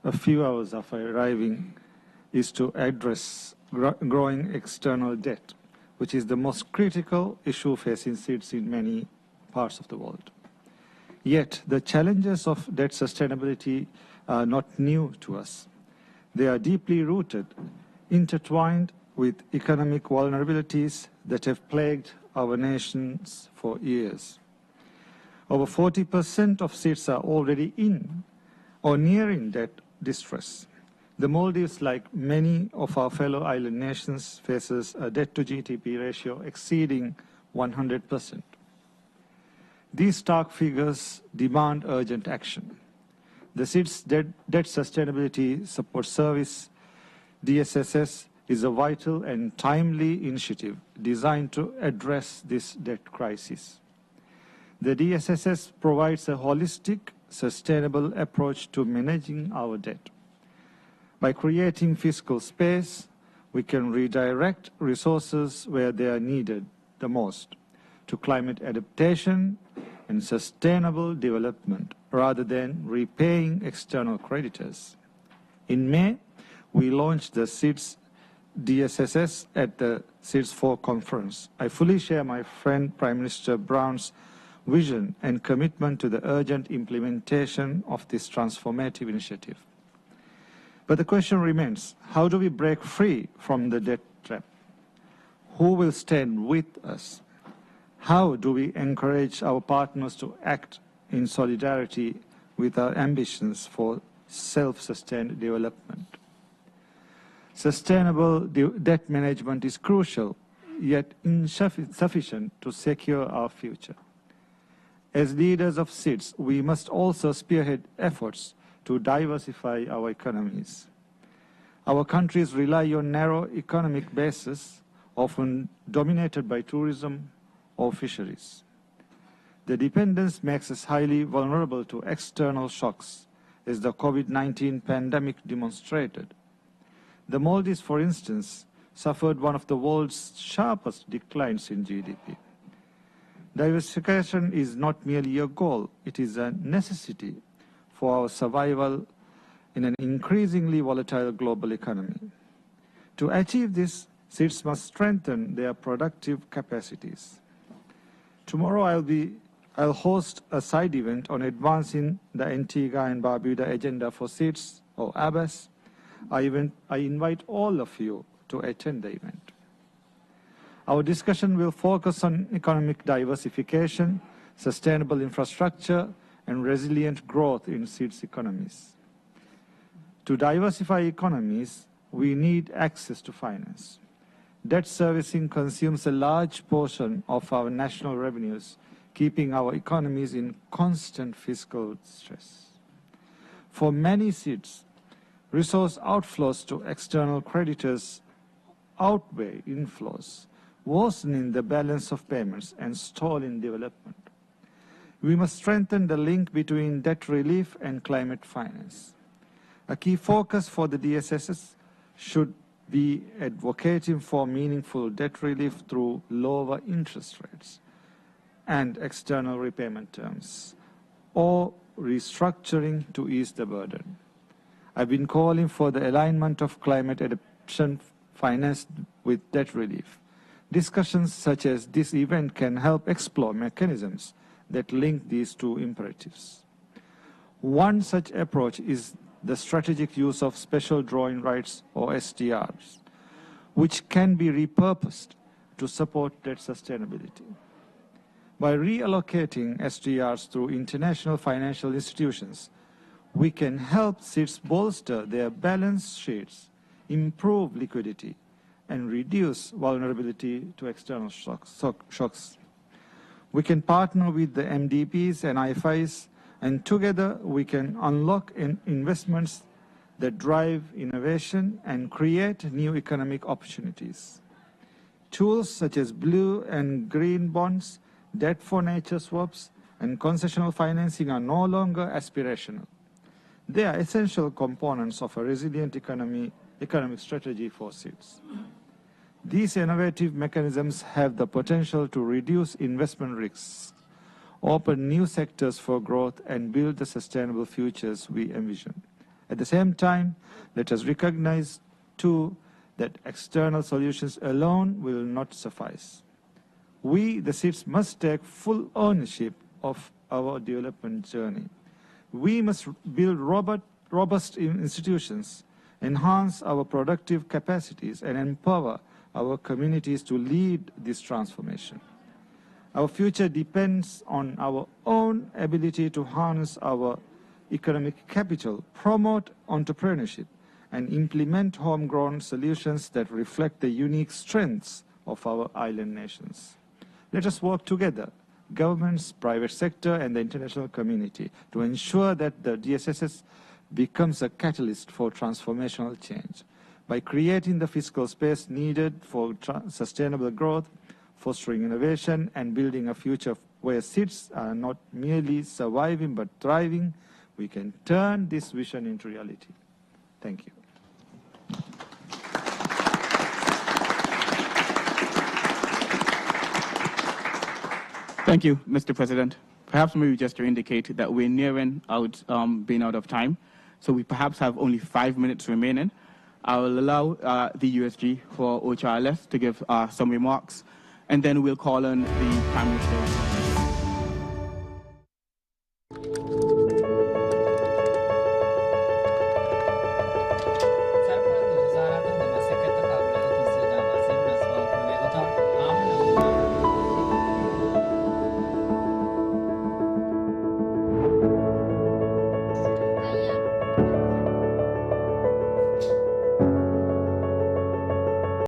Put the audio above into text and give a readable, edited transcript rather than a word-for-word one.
a few hours after arriving is to address growing external debt, which is the most critical issue facing SIDS in many parts of the world. Yet, the challenges of debt sustainability are not new to us. They are deeply rooted, intertwined with economic vulnerabilities that have plagued our nations for years. Over 40% of SIDS are already in or nearing debt distress. The Maldives, like many of our fellow island nations, faces a debt-to-GDP ratio exceeding 100%. These stark figures demand urgent action. The SIDS Debt Sustainability Support Service, DSSS, is a vital and timely initiative designed to address this debt crisis. The DSSS provides a holistic, sustainable approach to managing our debt. By creating fiscal space, we can redirect resources where they are needed the most, to climate adaptation and sustainable development, rather than repaying external creditors. In May, we launched the SIDS DSSS at the SIDS 4 conference. I fully share my friend Prime Minister Brown's vision and commitment to the urgent implementation of this transformative initiative. But the question remains, how do we break free from the debt trap? Who will stand with us? How do we encourage our partners to act in solidarity with our ambitions for self-sustained development? Sustainable debt management is crucial, yet insufficient to secure our future. As leaders of SIDS, we must also spearhead efforts to diversify our economies. Our countries rely on narrow economic bases, often dominated by tourism or fisheries. The dependence makes us highly vulnerable to external shocks, as the COVID-19 pandemic demonstrated. The Maldives, for instance, suffered one of the world's sharpest declines in GDP. Diversification is not merely a goal, it is a necessity for our survival in an increasingly volatile global economy. To achieve this, SIDS must strengthen their productive capacities. Tomorrow I'll host a side event on advancing the Antigua and Barbuda agenda for SIDS, or ABAS. I invite all of you to attend the event. Our discussion will focus on economic diversification, sustainable infrastructure, and resilient growth in SIDS economies. To diversify economies, we need access to finance. Debt servicing consumes a large portion of our national revenues, keeping our economies in constant fiscal stress. For many SIDS, resource outflows to external creditors outweigh inflows, worsening the balance of payments and stalling development. We must strengthen the link between debt relief and climate finance. A key focus for the DSSS should be advocating for meaningful debt relief through lower interest rates and external repayment terms, or restructuring to ease the burden. I've been calling for the alignment of climate adaptation finance with debt relief. Discussions such as this event can help explore mechanisms that link these two imperatives. One such approach is the strategic use of special drawing rights, or SDRs, which can be repurposed to support debt sustainability. By reallocating SDRs through international financial institutions, we can help SIDS bolster their balance sheets, improve liquidity, and reduce vulnerability to external shocks. We can partner with the MDPs and IFIs, and together we can unlock investments that drive innovation and create new economic opportunities. Tools such as blue and green bonds, debt for nature swaps, and concessional financing are no longer aspirational. They are essential components of a resilient economic strategy for SIDS. These innovative mechanisms have the potential to reduce investment risks, open new sectors for growth, and build the sustainable futures we envision. At the same time, let us recognize, too, that external solutions alone will not suffice. We, the SIDS, must take full ownership of our development journey. We must build robust institutions, enhance our productive capacities, and empower our communities to lead this transformation. Our future depends on our own ability to harness our economic capital, promote entrepreneurship, and implement homegrown solutions that reflect the unique strengths of our island nations. Let us work together, governments, private sector, and the international community, to ensure that the DSSS becomes a catalyst for transformational change. By creating the fiscal space needed for sustainable growth, fostering innovation, and building a future where SIDS are not merely surviving but thriving, we can turn this vision into reality. Thank you. Thank you, Mr. President. Perhaps maybe just to indicate that we're nearing out, being out of time, so we perhaps have only 5 minutes remaining. I will allow the USG for OHRLS to give some remarks, and then we'll call on the Prime Minister.